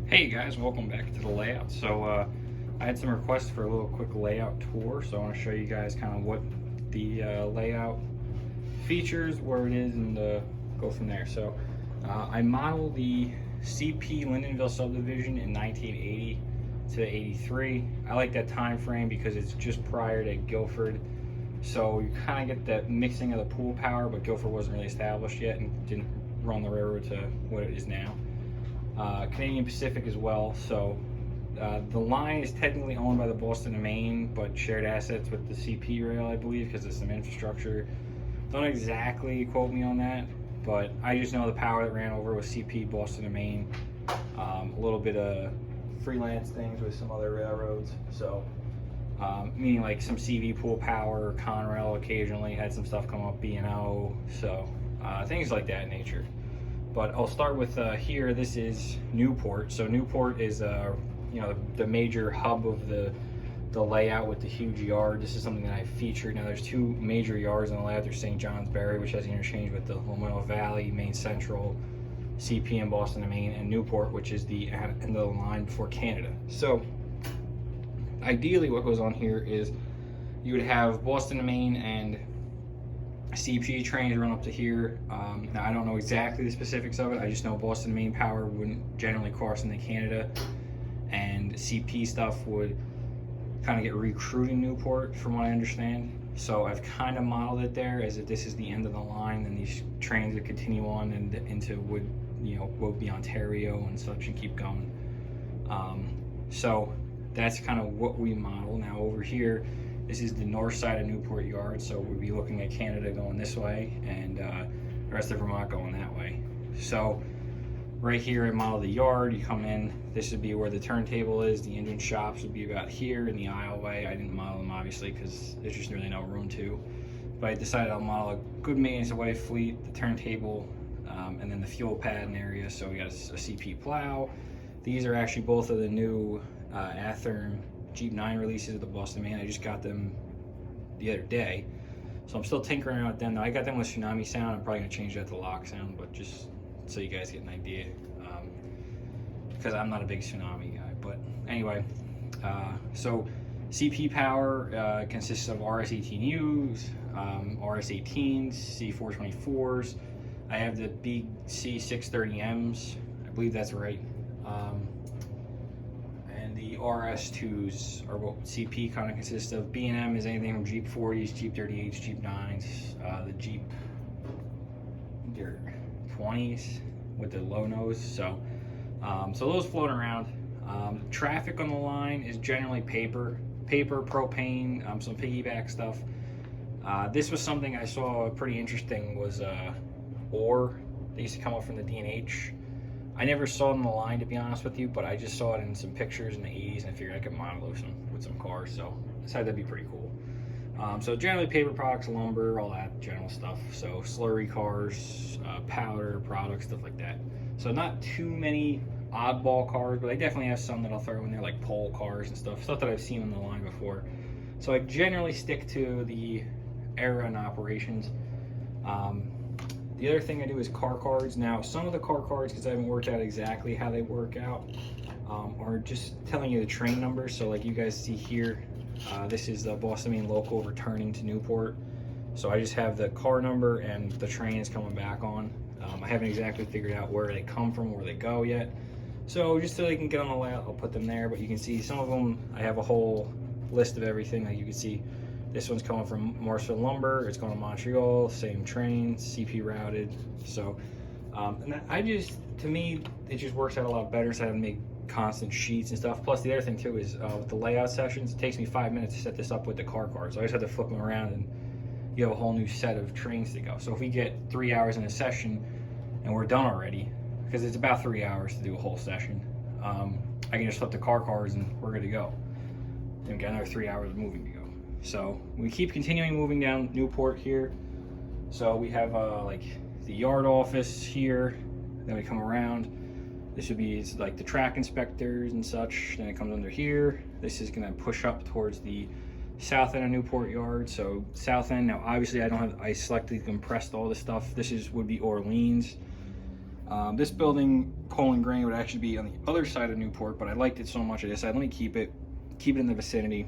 Hey guys, welcome back to the layout. I had some requests for a little quick layout tour, so I want to show you guys kind of what the layout features, where it is, and go from there. I modeled the CP Lindenville subdivision in 1980 to 83. I like that time frame because it's just prior to Guilford, so you kind of get that mixing of the pool power, but Guilford wasn't really established yet and didn't run the railroad to what it is now. Canadian Pacific as well. The line is technically owned by the Boston and Maine, but shared assets with the CP rail, I believe, because of some infrastructure. Don't exactly quote me on that, but I just know the power that ran over was CP, Boston and Maine. A little bit of freelance things with some other railroads. Meaning like some CV pool power, Conrail occasionally had some stuff come up, B&O, things like that in nature. But I'll start with here. This is Newport. So Newport is the major hub of the layout with the huge yard. This is something that I featured. Now there's two major yards on the layout. There's St. John's Bury, which has interchange with the Lamoille Valley, Maine Central, CP and Boston and Maine, and Newport, which is the end of the line before Canada. So ideally what goes on here is you would have Boston and Maine and CP trains run up to here. Now I don't know exactly the specifics of it. I just know Boston Maine power wouldn't generally cross into Canada, and CP stuff would kind of get recruited in Newport, from what I understand. So I've kind of modeled it there as if this is the end of the line, and these trains would continue on and into would be Ontario and such, and keep going. So that's kind of what we model. Now over here, this is the north side of Newport Yard, so we'll be looking at Canada going this way, and the rest of Vermont going that way. So right here I model the yard. You come in, this would be where the turntable is. The engine shops would be about here in the aisleway. I didn't model them obviously because there's just really no room to, but I decided I'll model a good maintenance away fleet, the turntable, and then the fuel pad and area. So we got a CP plow. These are actually both of the new Atherm Jeep 9 releases of the Boston Maine. I just got them the other day, so I'm still tinkering around with them. Now I got them with tsunami sound. I'm probably gonna change that to lock sound, but just so you guys get an idea, because I'm not a big tsunami guy. But anyway, so CP power consists of RS18Us, RS18s, C424s. I have the big C630Ms, I believe that's right. The RS2s are what CP kind of consists of. B&M is anything from Jeep 40s, Jeep 38s, Jeep 9s, the Jeep 20s with the low nose. So those floating around. Traffic on the line is generally paper, propane, some piggyback stuff. This was something I saw pretty interesting, was ore. They used to come up from the D&H. I never saw it on the line, to be honest with you, but I just saw it in some pictures in the 80s, and I figured I could model with some cars, so I decided that'd be pretty cool. So generally paper products, lumber, all that general stuff. So slurry cars, powder products, stuff like that. So not too many oddball cars, but I definitely have some that I'll throw in there, like pole cars and stuff that I've seen on the line before. So I generally stick to the era and operations. The other thing I do is car cards. Now, some of the car cards, because I haven't worked out exactly how they work out, are just telling you the train number. So like you guys see here, this is the Boston Maine local returning to Newport. So I just have the car number and the train is coming back on. I haven't exactly figured out where they come from, where they go yet. So just so they can get on the layout, I'll put them there. But you can see some of them, I have a whole list of everything. Like you can see, this one's coming from Marshall Lumber, it's going to Montreal, same train, CP routed. So, to me, it just works out a lot better, so I have to make constant sheets and stuff. Plus, the other thing too is with the layout sessions, it takes me 5 minutes to set this up with the car cards. So I just have to flip them around and you have a whole new set of trains to go. So if we get 3 hours in a session and we're done already, because it's about 3 hours to do a whole session, I can just flip the car cards and we're good to go. Then we got another 3 hours of moving to go. So we keep continuing moving down Newport here. So we have like the yard office here. Then we come around. This would be like the track inspectors and such. Then it comes under here. This is gonna push up towards the south end of Newport Yard. So south end. Now obviously I selectively compressed all this stuff. This would be Orleans. This building, Bowling Green, would actually be on the other side of Newport, but I liked it so much I decided let me keep it in the vicinity.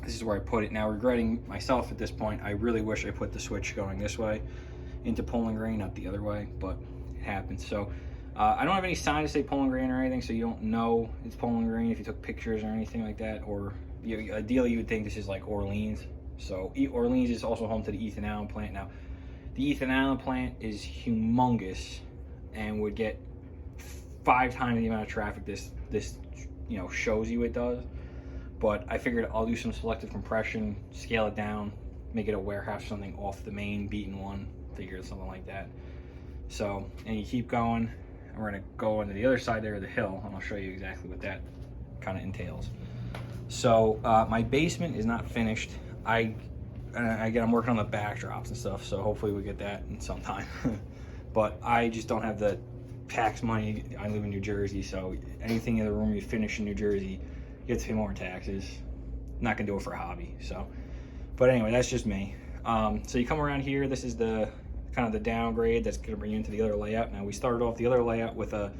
This is where I put it. Now, regretting myself at this point, I really wish I put the switch going this way into Bowling Green, not the other way, but it happened. So I don't have any sign to say Bowling Green or anything, so you don't know it's Bowling Green if you took pictures or anything like that. Or ideally, you would think this is like Orleans. So Orleans is also home to the Ethan Allen plant. Now, the Ethan Allen plant is humongous and would get 5 times the amount of traffic this shows you it does. But I figured I'll do some selective compression, scale it down, make it a warehouse, something off the main beaten one, figure something like that. So, and you keep going, and we're gonna go into the other side there of the hill, and I'll show you exactly what that kind of entails. So my basement is not finished. I'm working on the backdrops and stuff, so hopefully we get that in some time. But I just don't have the tax money. I live in New Jersey, so anything in the room you finish in New Jersey, you have to pay more in taxes. I'm not gonna do it for a hobby. So, but anyway, that's just me. So you come around here. This is the kind of the downgrade that's gonna bring you into the other layout. Now we started off the other layout with a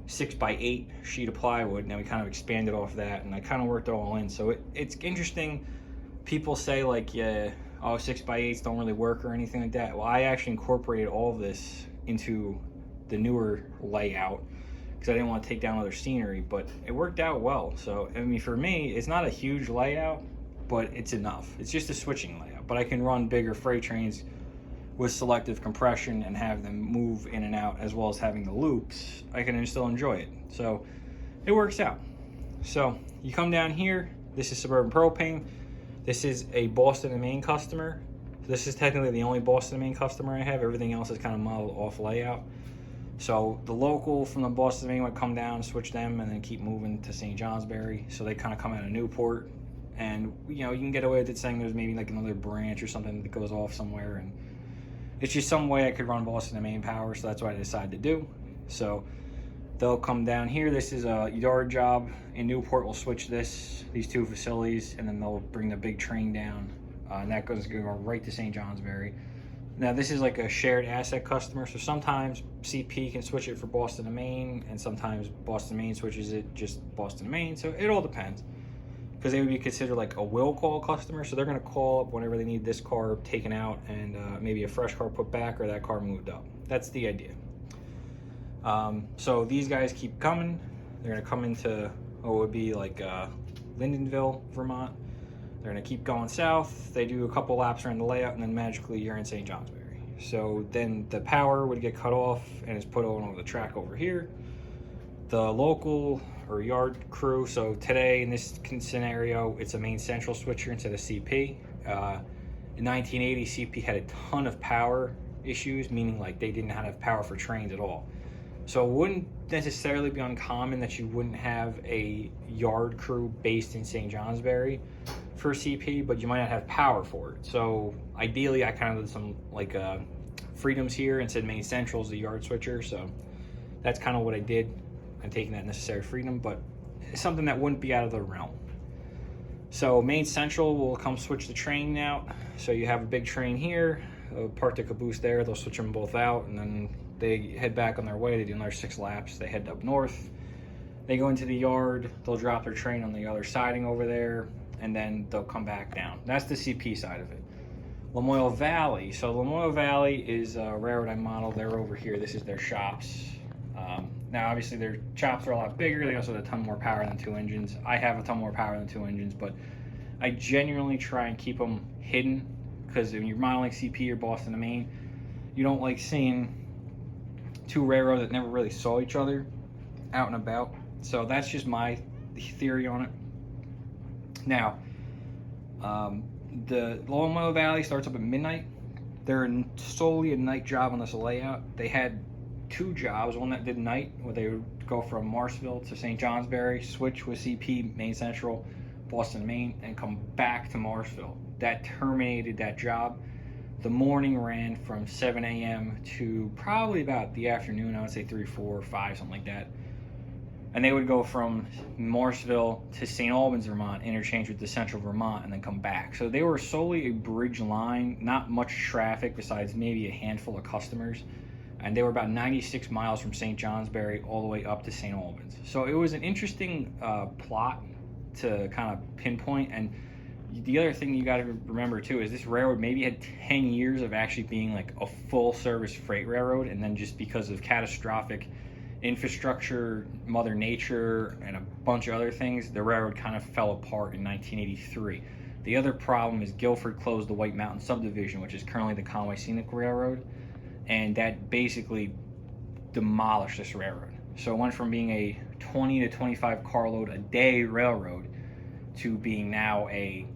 6x8 sheet of plywood. Now we kind of expanded off that, and I kind of worked it all in. So it's interesting. People say like, yeah, oh, 6x8s don't really work or anything like that. Well, I actually incorporated all of this into the newer layout because I didn't want to take down other scenery, but it worked out well. So, I mean, for me, it's not a huge layout, but it's enough. It's just a switching layout, but I can run bigger freight trains with selective compression and have them move in and out, as well as having the loops. I can still enjoy it. So it works out. So you come down here, this is Suburban Propane. This is a Boston and Maine customer. This is technically the only Boston and Maine customer I have. Everything else is kind of modeled off layout. So the local from the Boston and Maine would come down, switch them, and then keep moving to St. Johnsbury. So they kind of come out of Newport. And, you know, you can get away with it saying there's maybe like another branch or something that goes off somewhere. And it's just some way I could run Boston and Maine power, so that's what I decided to do. So they'll come down here. This is a yard job. In Newport, we'll switch these 2 facilities, and then they'll bring the big train down. And that goes go right to St. Johnsbury. Now, this is like a shared asset customer, so sometimes CP can switch it for Boston and Maine, and sometimes Boston and Maine switches it just Boston and Maine, so it all depends. Because they would be considered like a will call customer, so they're going to call up whenever they need this car taken out and maybe a fresh car put back or that car moved up. That's the idea. So these guys keep coming. They're going to come into what would be like Lyndonville, Vermont. They're going to keep going south. They do a couple laps around the layout, and then magically you're in St. Johnsbury. So then the power would get cut off and is put on over the track over here. The local or yard crew, so today in this scenario, it's a Main Central switcher instead of CP. In 1980, CP had a ton of power issues, meaning like they didn't have power for trains at all. So it wouldn't necessarily be uncommon that you wouldn't have a yard crew based in St. Johnsbury for CP, but you might not have power for it. So ideally, I kind of did some like freedoms here and said Main Central is the yard switcher. So that's kind of what I did. I'm taking that necessary freedom, but it's something that wouldn't be out of the realm. So Main Central will come switch the train out. So you have a big train here, park the caboose there. They'll switch them both out, and then they head back on their way. They do another 6 laps. They head up north. They go into the yard. They'll drop their train on the other siding over there, and then they'll come back down. That's the CP side of it. Lamoille Valley. So Lamoille Valley is a railroad I modeled. They're over here. This is their shops. Now, obviously, their chops are a lot bigger. They also have a ton more power than 2 engines. I have a ton more power than 2 engines, but I genuinely try and keep them hidden because when you're modeling CP or Boston and Maine, you don't like seeing 2 railroads that never really saw each other out and about. So that's just my theory on it. Now, the Lamoille Valley starts up at midnight. They're solely a night job on this layout. They had 2 jobs, one that did night, where they would go from Marshville to St. Johnsbury, switch with CP, Main Central, Boston, Maine, and come back to Marshville. That terminated that job. The morning ran from 7 a.m. to probably about the afternoon, I would say 3, 4, 5, something like that. And they would go from Marshville to St. Albans, Vermont, interchange with the Central Vermont, and then come back. So they were solely a bridge line, not much traffic besides maybe a handful of customers. and they were about 96 miles from St. Johnsbury all the way up to St. Albans. So it was an interesting plot to kind of pinpoint. And the other thing you got to remember too is this railroad maybe had 10 years of actually being like a full service freight railroad, and then just because of catastrophic infrastructure, Mother Nature, and a bunch of other things, the railroad kind of fell apart in 1983. The other problem is Guilford closed the White Mountain subdivision, which is currently the Conway Scenic Railroad, and that basically demolished this railroad. So it went from being a 20 to 25 carload a day railroad to being now a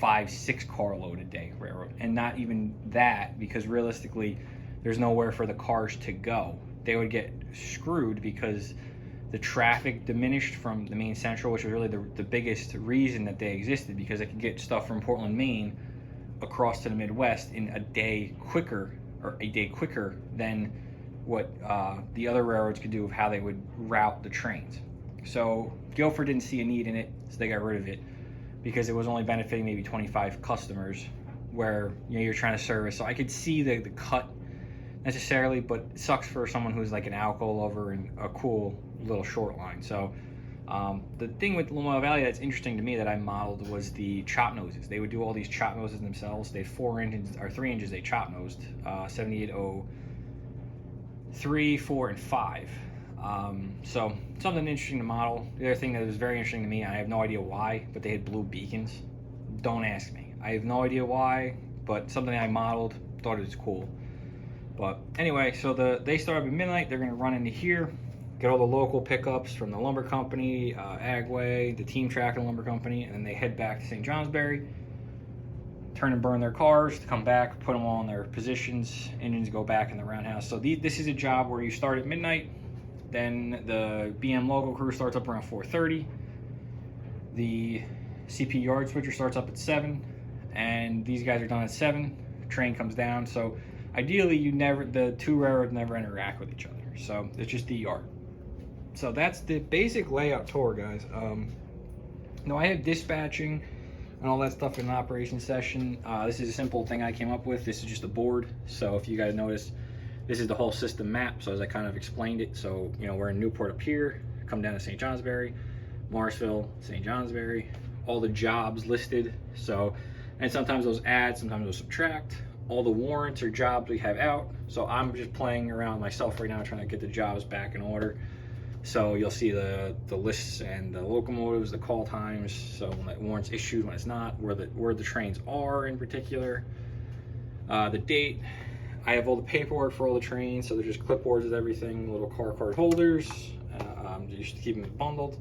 5-6 carload a day railroad. And not even that, because realistically there's nowhere for the cars to go. They would get screwed because the traffic diminished from the Maine Central, which was really the biggest reason that they existed, because they could get stuff from Portland, Maine across to the Midwest in a day quicker than what the other railroads could do of how they would route the trains. So Guilford didn't see a need in it, so they got rid of it because it was only benefiting maybe 25 customers, where you're trying to service. So I could see the cut necessarily, but it sucks for someone who's like an alcohol lover and a cool little short line. So the thing with Lamoille Valley that's interesting to me that I modeled was the chop noses. They would do all these chop noses themselves. They had 4 inches or 3 inches they chop nosed, 7803, 4, and 5. So something interesting to model. The other thing that was very interesting to me, I have no idea why, but they had blue beacons. Don't ask me. I have no idea why, but something I modeled, thought it was cool. But anyway, so they start up at midnight. They're going to run into here, get all the local pickups from the lumber company, Agway, the Team Track and Lumber Company, and then they head back to St. Johnsbury, turn and burn their cars, to come back, put them all in their positions, engines go back in the roundhouse. So this is a job where you start at midnight, then the BM local crew starts up around 4:30, the CP yard switcher starts up at 7, and these guys are done at 7. Train comes down. So ideally, the two railroads never interact with each other. So it's just the yard. So that's the basic layout tour, guys. Now I have dispatching and all that stuff in an operations session. This is a simple thing I came up with. This is just a board. So if you guys notice, this is the whole system map. So as I kind of explained it, so we're in Newport up here, come down to St. Johnsbury, Morrisville, St. Johnsbury, all the jobs listed. So, and sometimes those add, sometimes those subtract. All the warrants or jobs we have out. So I'm just playing around myself right now, trying to get the jobs back in order. So you'll see the lists and the locomotives, the call times, so when that warrant's issued, when it's not, where the trains are in particular, the date. I have all the paperwork for all the trains, so they're just clipboards with everything, little car card holders, just to keep them bundled.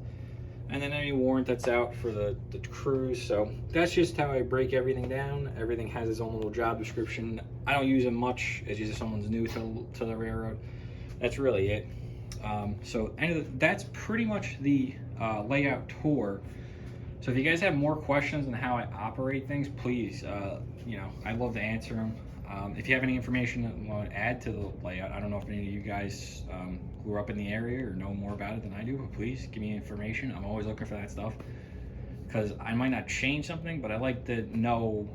And then any warrant that's out for the crews. So that's just how I break everything down. Everything has its own little job description. I don't use it much. It's just if someone's new to the railroad. That's really it. So that's pretty much the layout tour. So if you guys have more questions on how I operate things, please, I'd love to answer them. If you have any information that you want to add to the layout, I don't know if any of you guys grew up in the area or know more about it than I do, but please give me information. I'm always looking for that stuff because I might not change something, but I like to know,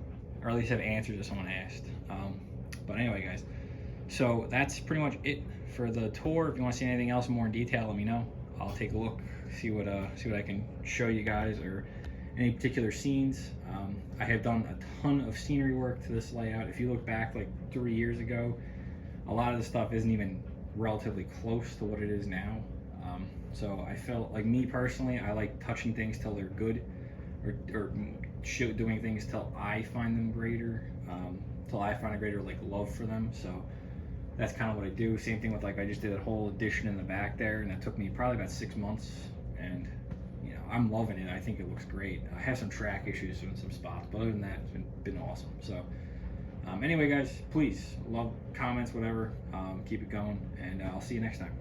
or at least have answers if someone asked. But anyway, guys, so that's pretty much it for the tour. If you want to see anything else more in detail, let me know. I'll take a look, see what I can show you guys, or any particular scenes. I have done a ton of scenery work to this layout. If you look back like 3 years ago, a lot of the stuff isn't even relatively close to what it is now. So I felt like, me personally, I like touching things till they're good, or doing things till I find them greater, till I find a greater love for them. So that's kind of what I do. Same thing with I just did a whole addition in the back there, and that took me probably about 6 months, and I'm loving it. I think it looks great. I have some track issues in some spots, but other than that, it's been awesome. So anyway, guys, please, love, comments, whatever, keep it going, and I'll see you next time.